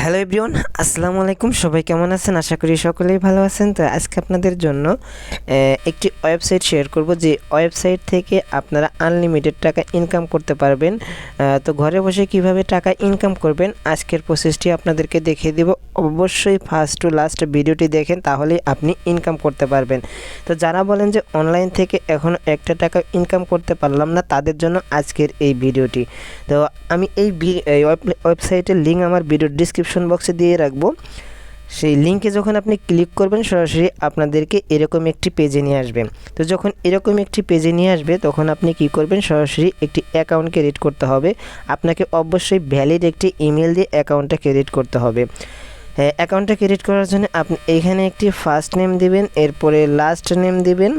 Hello everyone, আসসালামু আলাইকুম। সবাই কেমন আছেন? আশা করি সকলেই ভালো আছেন। তো আজকে আপনাদের জন্য একটি ওয়েবসাইট শেয়ার করব, যে ওয়েবসাইট থেকে আপনারা আনলিমিটেড টাকা ইনকাম করতে পারবেন। তো ঘরে বসে কিভাবে টাকা ইনকাম করবেন আজকের প্রসেসটি আপনাদেরকে দেখিয়ে দেব। অবশ্যই ফার্স্ট টু লাস্ট ভিডিওটি দেখেন, তাহলেই আপনি ইনকাম করতে পারবেন। তো যারা বলেন যে অনলাইন থেকে এখনও একটা টাকা ইনকাম করতে পারলাম না, তাদের জন্য আজকের এই ভিডিওটি। তো আমি এই ওয়েবসাইটের লিঙ্ক আমার ভিডিওর ডিসক্রিপশন বক্সে দিয়ে রাখবো। সেই লিঙ্কে যখন আপনি ক্লিক করবেন, সরাসরি আপনাদেরকে এরকম একটি পেজে নিয়ে আসবে। তো যখন এরকম একটি পেজে নিয়ে আসবে, তখন আপনি কি করবেন, সরাসরি একটি অ্যাকাউন্ট ক্রিয়েট করতে হবে। আপনাকে অবশ্যই ভ্যালিড একটি ইমেল দিয়ে অ্যাকাউন্টটা ক্রিয়েট করতে হবে। অ্যাকাউন্টটা ক্রিয়েট করার জন্য আপনি এখানে একটি ফার্স্ট নেম দিবেন, এরপরে লাস্ট নেম দিবেন,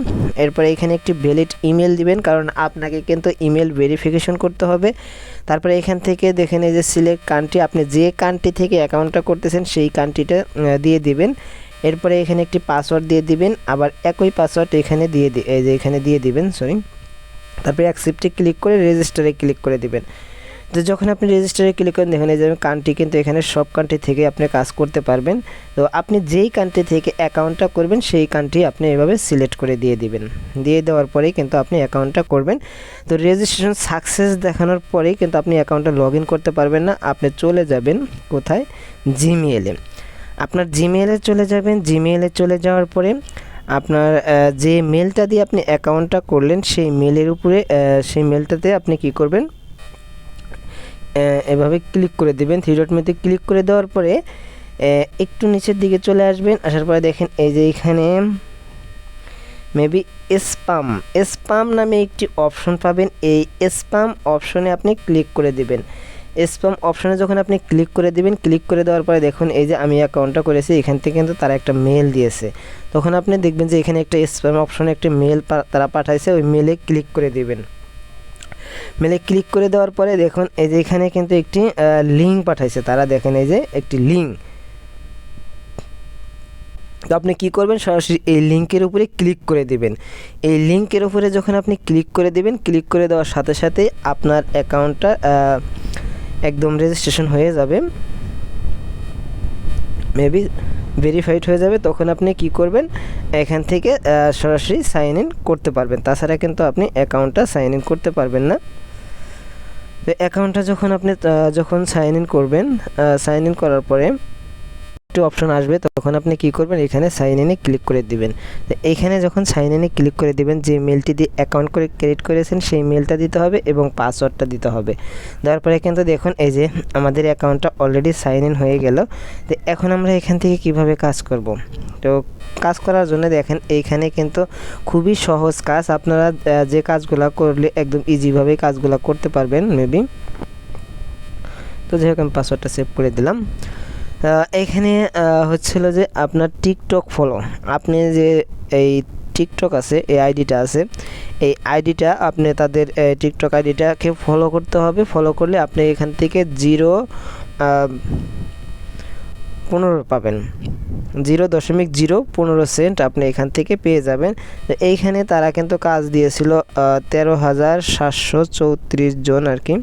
এরপরে এখানে একটি ভ্যালিড ইমেল দিবেন, কারণ আপনাকে কিন্তু ইমেল ভেরিফিকেশন করতে হবে। তারপরে এখান থেকে দেখেন এই যে সিলেক্ট কান্ট্রি, আপনি যে কান্ট্রি থেকে অ্যাকাউন্টটা করতেছেন সেই কান্ট্রিটা দিয়ে দিবেন। এরপরে এখানে একটি পাসওয়ার্ড দিয়ে দিবেন, আবার একই পাসওয়ার্ড এখানে এখানে দিয়ে দিবেন, তারপরে অ্যাকসেপ্টে ক্লিক করে রেজিস্টারে ক্লিক করে দিবেন। তো যখন আপনি রেজিস্টারে ক্লিক করেন, দেখেন এই যে কান্ট্রি, কিন্তু এখানে সব কান্ট্রি থেকে আপনি কাজ করতে পারবেন। তো আপনি যেই কান্ট্রি থেকে অ্যাকাউন্টটা করবেন সেই কান্ট্রি আপনি এভাবে সিলেক্ট করে দিয়ে দিবেন। দিয়ে দেওয়ার পরেই কিন্তু আপনি অ্যাকাউন্টটা করবেন। তো রেজিস্ট্রেশন সাকসেস দেখানোর পরেই কিন্তু আপনি অ্যাকাউন্টটা লগ ইন করতে পারবেন না। আপনি চলে যাবেন কোথায়, জিমেইলে। আপনার জিমেইলে চলে যাবেন। জিমেইলে চলে যাওয়ার পরে আপনার যে মেলটা দিয়ে আপনি অ্যাকাউন্টটা করলেন, সেই মেলের উপরে সেই মেলটাতে আপনি কি করবেন, এভাবে ক্লিক করে দেবেন। থ্রি ডট মেতে ক্লিক করে দেওয়ার পরে একটু নিচের দিকে চলে আসবেন। আসার পরে দেখেন এই যে এখানে মেবি স্পাম নামে একটি অপশন পাবেন। এই স্পাম অপশনে আপনি ক্লিক করে দিবেন। স্পাম অপশনে যখন আপনি ক্লিক করে দিবেন, ক্লিক করে দেওয়ার পরে দেখুন এই যে আমি অ্যাকাউন্টটা করেছি, এখান থেকে কিন্তু তারা একটা মেল দিয়েছে। তখন আপনি দেখবেন যে এখানে একটা স্পাম অপশনে একটা মেল তারা পাঠাইছে, ওই মেলে ক্লিক করে দিবেন। মেলে ক্লিক করে দেওয়ার পরে দেখুন এই যে এখানে কিন্তু একটি লিঙ্ক পাঠাইছে তারা, দেখেন এই যে একটি লিঙ্ক। তো আপনি কী করবেন, সরাসরি এই লিঙ্কের উপরে ক্লিক করে দেবেন। এই লিঙ্কের উপরে যখন আপনি ক্লিক করে দেবেন, ক্লিক করে দেওয়ার সাথে সাথে আপনার অ্যাকাউন্টটা একদম রেজিস্ট্রেশন হয়ে যাবে, মেবি ভেরিফাইড হয়ে যাবে। তখন আপনি কি করবেন, এখান থেকে সরাসরি সাইন ইন করতে পারবেন। তাছাড়া কিন্তু আপনি অ্যাকাউন্টটা সাইন ইন করতে পারবেন না। তো অ্যাকাউন্টটা যখন সাইন ইন করবেন, সাইন ইন করার পরে একটু অপশন আসবে, তখন আপনি কি করবেন, এখানে সাইন ইনে ক্লিক করে দিবেন। তো এইখানে যখন সাইন ইনে ক্লিক করে দিবেন, যে মেলটি দিয়ে অ্যাকাউন্ট করে ক্রিয়েট করেছেন সেই মেলটা দিতে হবে এবং পাসওয়ার্ডটা দিতে হবে। দেওয়ার পরে কিন্তু দেখুন এই যে আমাদের অ্যাকাউন্টটা অলরেডি সাইন ইন হয়ে গেল। তো এখন আমরা এখান থেকে কিভাবে কাজ করব। তো কাজ করার জন্য দেখেন এইখানে কিন্তু খুবই সহজ কাজ, আপনারা যে কাজগুলো করলে একদম ইজিভাবে কাজগুলো করতে পারবেন মেবি। তো যাই হোক আমি পাসওয়ার্ডটা সেভ করে দিলাম। এখানে হচ্ছিল যে আপনার টিকটক ফলো, আপনি যে এই টিকটক আছে, এই আইডিটা আছে, এই আইডিটা আপনি তাদের টিকটক আইডিটাকে ফলো করতে হবে। ফলো করলে আপনি এখান থেকে 0.15 পাবেন, 0.015 সেন্ট আপনি এখান থেকে পেয়ে যাবেন। তো এইখানে তারা কিন্তু কাজ দিয়েছিল 13,734 জন আর কি,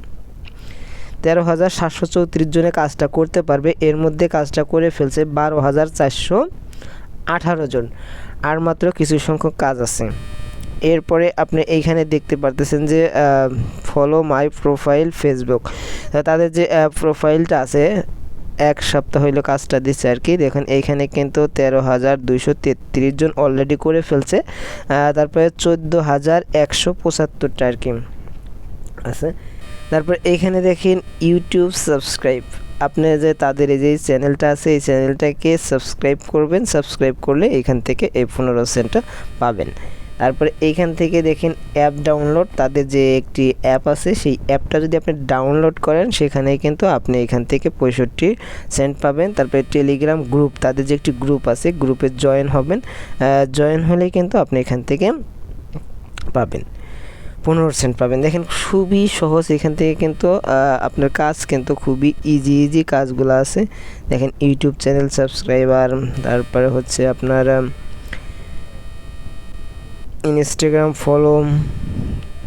13,734 জনে কাজটা করতে পারবে। এর মধ্যে কাজটা করে ফেলছে 12,418 জন, আর মাত্র কিছু সংখ্যক কাজ আছে। এরপরে আপনি এইখানে দেখতে পারতেছেন যে ফলো মাই প্রোফাইল ফেসবুক, তাদের যে প্রোফাইলটা আছে 1 সপ্তাহ হইলো কাজটা দিচ্ছে আর কি। দেখুন এইখানে কিন্তু 13,233 জন অলরেডি করে ফেলছে। তারপরে 14,175টা আর কি আছে। তারপর এইখানে দেখেন ইউটিউব সাবস্ক্রাইব, আপনি যে তাদের এই যে চ্যানেলটা আছে এই চ্যানেলটাকে সাবস্ক্রাইব করবেন, সাবস্ক্রাইব করলে এইখান থেকে এই 15 সেন্টটা পাবেন। তারপরে এইখান থেকে দেখেন অ্যাপ ডাউনলোড, তাদের যে একটি অ্যাপ আছে সেই অ্যাপটা যদি আপনি ডাউনলোড করেন সেখানে কিন্তু আপনি এখান থেকে 65 সেন্ট পাবেন। তারপরে টেলিগ্রাম গ্রুপ, তাদের যে একটি গ্রুপ আছে গ্রুপে জয়েন হবেন, জয়েন হলেই কিন্তু আপনি এখান থেকে পাবেন 15 সেন্ট পাবেন। দেখেন খুবই সহজ, এখান থেকে কিন্তু আপনার কাজ কিন্তু খুবই ইজি কাজগুলো আছে। দেখেন ইউটিউব চ্যানেল সাবস্ক্রাইবার, তারপরে হচ্ছে আপনার ইনস্টাগ্রাম ফলো,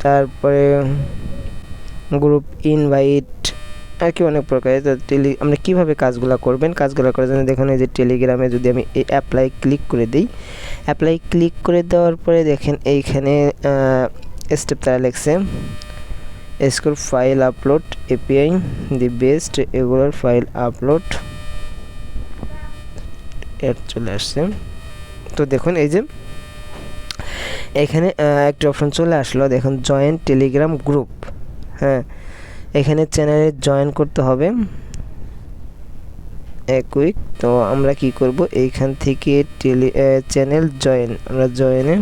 তারপরে গ্রুপ ইনভাইট, আর কি অনেক প্রকারের। তো আপনি কীভাবে কাজগুলো করবেন, কাজগুলো করার জন্য দেখুন এই যে টেলিগ্রামে যদি আমি এই অ্যাপ্লাই ক্লিক করে দিই, অ্যাপ্লাই ক্লিক করে দেওয়ার পরে দেখেন এইখানে স্টেপ তারা লিখছে score file upload API the best, এগুলোর ফাইল আপলোড এর চলে আসছে। তো দেখুন এই যে এখানে একটা অপশন চলে আসলো, দেখুন জয়েন টেলিগ্রাম গ্রুপ। হ্যাঁ, এখানে চ্যানেলে জয়েন করতে হবে এক উইক। তো আমরা কি করব, এইখান থেকে চ্যানেল জয়েন, আমরা জয়েনে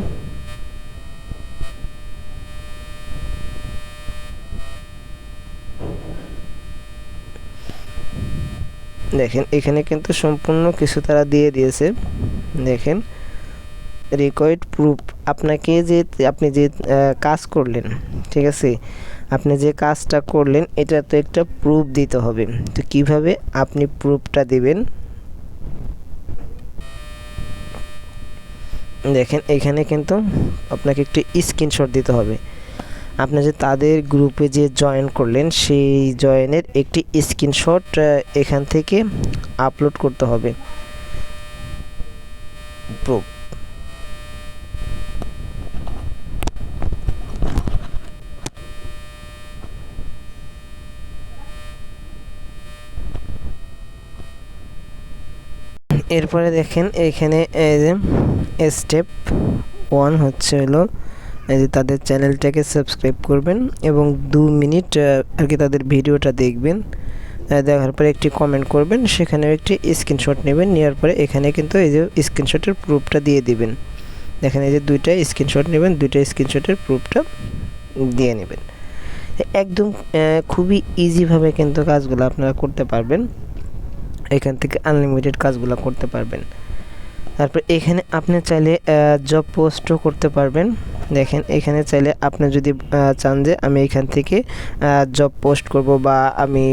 দেখেন এখানে কিন্তু সম্পূর্ণ কিছু তারা দিয়ে দিয়েছে। দেখেন রিকোয়ার্ড প্রুফ, আপনাকে যে আপনি যে কাজ করলেন, ঠিক আছে, আপনি যে কাজটা করলেন এটা তো একটা প্রুফ দিতে হবে। তো কিভাবে আপনি প্রুফটা দিবেন, দেখেন এখানে কিন্তু আপনাকে একটি স্ক্রিনশট দিতে হবে। আপনি যে তাদের গ্রুপে যে জয়েন করলেন সেই জয়েনের একটি স্ক্রিনশট এখান থেকে আপলোড করতে হবে প্রুফ। এরপরে দেখেন এখানে এই যে স্টেপ 1 হচ্ছে হলো এই যে তাদের চ্যানেলটাকে সাবস্ক্রাইব করবেন এবং 2 মিনিট আর কি তাদের ভিডিওটা দেখবেন, দেখার পরে একটি কমেন্ট করবেন, সেখানেও একটি স্ক্রিনশট নেবেন, নেওয়ার পরে এখানে কিন্তু এই যে স্ক্রিনশটের প্রুফটা দিয়ে দিবেন। দেখেন এই যে দুইটা স্ক্রিনশট নেবেন, দুইটা স্ক্রিনশটের প্রুফটা দিয়ে নেবেন। একদম খুবই ইজিভাবে কিন্তু কাজগুলো আপনারা করতে পারবেন, এখান থেকে আনলিমিটেড কাজগুলো করতে পারবেন। তারপর এখানে আপনি চাইলে জব পোস্টও করতে পারবেন। দেখেন এখানে চাইলে আপনি যদি চান যে আমি এখান থেকে জব পোস্ট করব বা আমি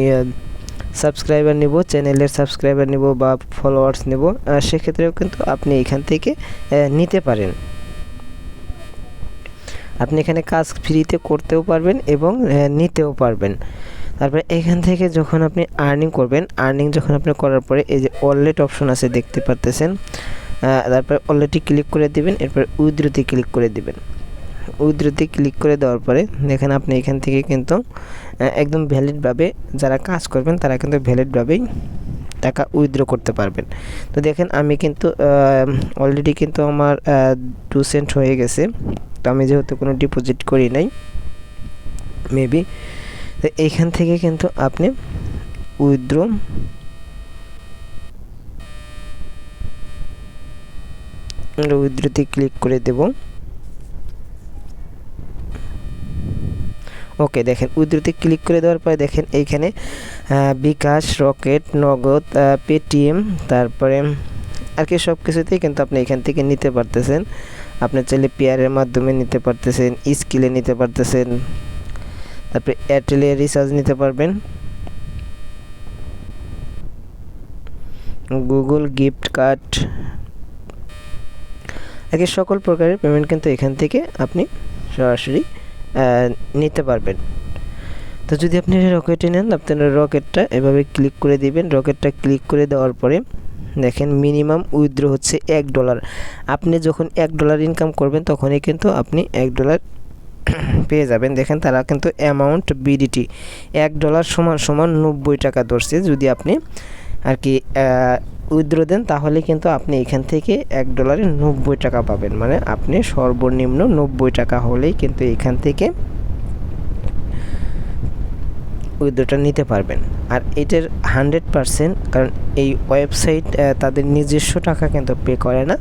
সাবস্ক্রাইবার নিব, চ্যানেলের সাবস্ক্রাইবার নিব বা ফলোয়ার্স নিব, সেক্ষেত্রেও কিন্তু আপনি এখান থেকে নিতে পারেন। আপনি এখানে কাজ ফ্রিতে করতেও পারবেন এবং নিতেও পারবেন। তারপরে এখান থেকে যখন আপনি আর্নিং করবেন, আর্নিং যখন আপনি করার পরে এই যে ওয়ালেট অপশন আছে দেখতে পারতেছেন, তারপরে ওয়ালেটে ক্লিক করে দিবেন, এরপর উইথড্রোতে ক্লিক করে দিবেন। উইথড্রোতে ক্লিক করে দেওয়ার পরে দেখেন আপনি এখান থেকে কিন্তু একদম ভ্যালিডভাবে যারা কাজ করবেন তারা কিন্তু ভ্যালিডভাবেই টাকা উইথড্র করতে পারবেন। তো দেখেন আমি কিন্তু অলরেডি কিন্তু আমার 2 সেন্ট হয়ে গেছে। তো আমি যেহেতু কোনো ডিপোজিট করি নাই মেবি, তো এইখান থেকে কিন্তু আপনি উইথড্রোতে ক্লিক করে দেব। ওকে, দেখেন উইথড্রোতে ক্লিক করে দেওয়ার পরে দেখেন এইখানে বিকাশ, রকেট, নগদ, পেটিএম, তারপরে আর কি সব কিছুতেই কিন্তু আপনি এখান থেকে নিতে পারতেছেন। আপনি চাইলে পেয়ারের মাধ্যমে নিতে পারতেছেন, স্কিলে নিতে পারতেছেন, তারপরে এয়ারটেলে রিচার্জ নিতে পারবেন, গুগল গিফট কার্ড, আর কি সকল প্রকারের পেমেন্ট কিন্তু এখান থেকে আপনি সরাসরি নিতে পারবেন। তো যদি আপনি রকেটে নেন, আপনারা রকেটটা এভাবে ক্লিক করে দিবেন। রকেটটা ক্লিক করে দেওয়ার পরে দেখেন মিনিমাম উইথড্র হচ্ছে $1। আপনি যখন $1 ইনকাম করবেন তখনই কিন্তু আপনি $1 পেয়ে যাবেন। দেখেন তারা কিন্তু অ্যামাউন্ট বিডিটি $1 সমান 90 টাকা ধরছে। যদি আপনি আর কি উইথড্র দেন তাহলে কিন্তু আপনি এখান থেকে $1 90 টাকা পাবেন, মানে আপনি সর্বনিম্ন 90 টাকা হলেই কিন্তু এখান থেকে উইথড্রটা নিতে পারবেন। আর এটার 100%, কারণ এই ওয়েবসাইট তাদের নিজস্ব টাকা কিন্তু পে করে না,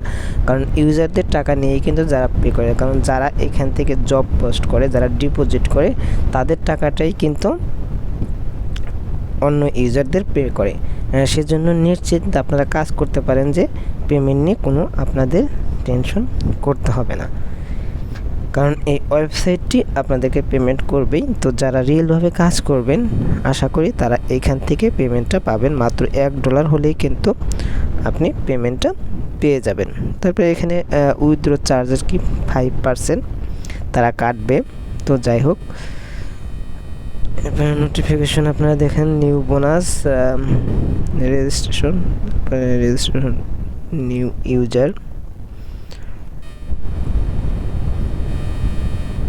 কারণ ইউজারদের টাকা নিয়েই কিন্তু যারা পে করে, কারণ যারা এখান থেকে জব পোস্ট করে, যারা ডিপোজিট করে তাদের টাকাটাই কিন্তু অন্য ইউজারদের পে করে। সেজন্য নিশ্চিত আপনারা কাজ করতে পারেন যে পেমেন্ট নিয়ে কোনো আপনাদের টেনশন করতে হবে না, কারণ এই ওয়েবসাইটটি আপনাদেরকে পেমেন্ট করবেই। তো যারা রিয়েলভাবে কাজ করবেন আশা করি তারা এইখান থেকে পেমেন্টটা পাবেন। মাত্র $1 হলেই কিন্তু আপনি পেমেন্টটা পেয়ে যাবেন। তারপরে এখানে উইথড্র চার্জেস কি 5% তারা কাটবে। তো যাই হোক, এরপর নোটিফিকেশন আপনারা দেখেন new bonus, registration, new user.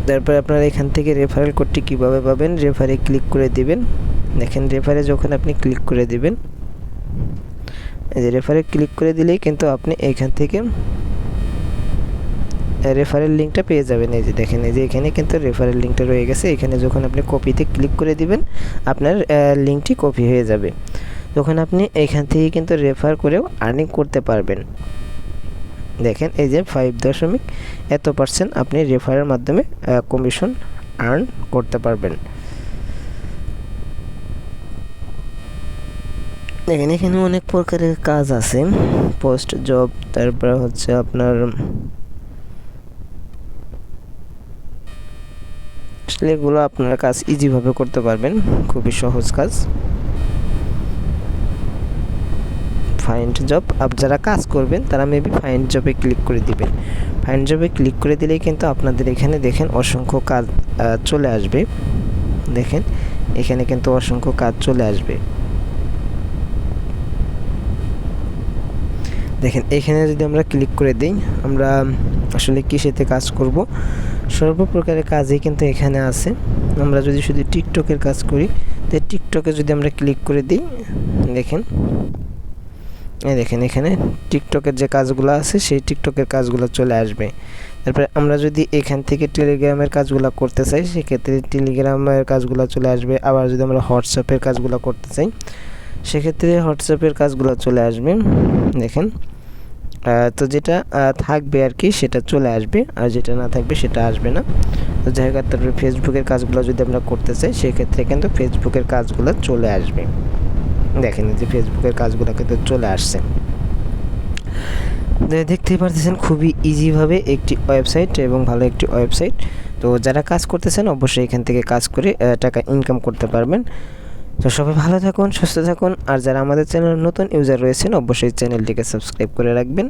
তারপরে আপনারা এখান থেকে রেফারেল কোডটি কীভাবে পাবেন, রেফারে ক্লিক করে দিবেন। দেখেন রেফারে যখন আপনি ক্লিক করে দিবেন, এই যে রেফারে ক্লিক করে দিলেই কিন্তু আপনি এইখান থেকে রেফারেল লিঙ্কটা পেয়ে যাবেন। এই যে দেখেন, এই যে এখানে কিন্তু রেফারেল লিঙ্কটা রয়ে গেছে। এখানে যখন আপনি কপিতে ক্লিক করে দিবেন, আপনার লিঙ্কটি কপি হয়ে যাবে। তখন আপনি এখান থেকে কিন্তু রেফার করেও আর্নিং করতে পারবেন। দেখেন এই যে 5% আপনি রেফারের মাধ্যমে কমিশন আর্ন করতে পারবেন। দেখেন এখানে অনেক প্রকারের কাজ আছে, পোস্ট জব, তারপর হচ্ছে আপনার আসলে এগুলো আপনার কাজ ইজিভাবে করতে পারবেন, খুবই সহজ কাজ। ফাইন্ড জব, যারা কাজ করবেন তারা মেবি ফাইন্ড জবে ক্লিক করে দিবেন। ফাইন্ড জবে ক্লিক করে দিলেই কিন্তু আপনাদের এখানে দেখেন অসংখ্য কাজ চলে আসবে। দেখেন এখানে কিন্তু অসংখ্য কাজ চলে আসবে। দেখেন এখানে যদি আমরা ক্লিক করে দিই, আমরা আসলে কিসেতে কাজ করব, সর্বপ্রকারের কাজই কিন্তু এখানে আছে। আমরা যদি শুধু টিকটকের কাজ করি, তো টিকটকে যদি আমরা ক্লিক করে দিই, দেখেন এই দেখেন এখানে টিকটকের যে কাজগুলো আছে সেই টিকটকের কাজগুলো চলে আসবে। তারপরে আমরা যদি এখান থেকে টেলিগ্রামের কাজগুলো করতে চাই, সেক্ষেত্রে টেলিগ্রামের কাজগুলো চলে আসবে। আবার যদি আমরা হোয়াটসঅ্যাপের কাজগুলো করতে চাই, সেক্ষেত্রে হোয়াটসঅ্যাপের কাজগুলো চলে আসবে। দেখেন তো যেটা থাকবে আর কি সেটা চলে আসবে, আর যেটা না থাকবে সেটা আসবে না। তো যাই হোক, তারপরে ফেসবুকের কাজগুলো যদি আমরা করতে চাই, সেক্ষেত্রে কিন্তু ফেসবুকের কাজগুলো চলে আসবে। দেখেন যে ফেসবুকের কাজগুলো কিন্তু চলে আসছে। দেখতেই পারতেছেন খুবই ইজিভাবে একটি ওয়েবসাইট এবং ভালো একটি ওয়েবসাইট। তো যারা কাজ করতেছেন অবশ্যই এখান থেকে কাজ করে টাকা ইনকাম করতে পারবেন। তো সবাই ভালো থাকুন, সুস্থ থাকুন। আর যারা আমাদের চ্যানেল নতুন ইউজার রয়েছেন অবশ্যই চ্যানেলটিকে সাবস্ক্রাইব করে রাখবেন।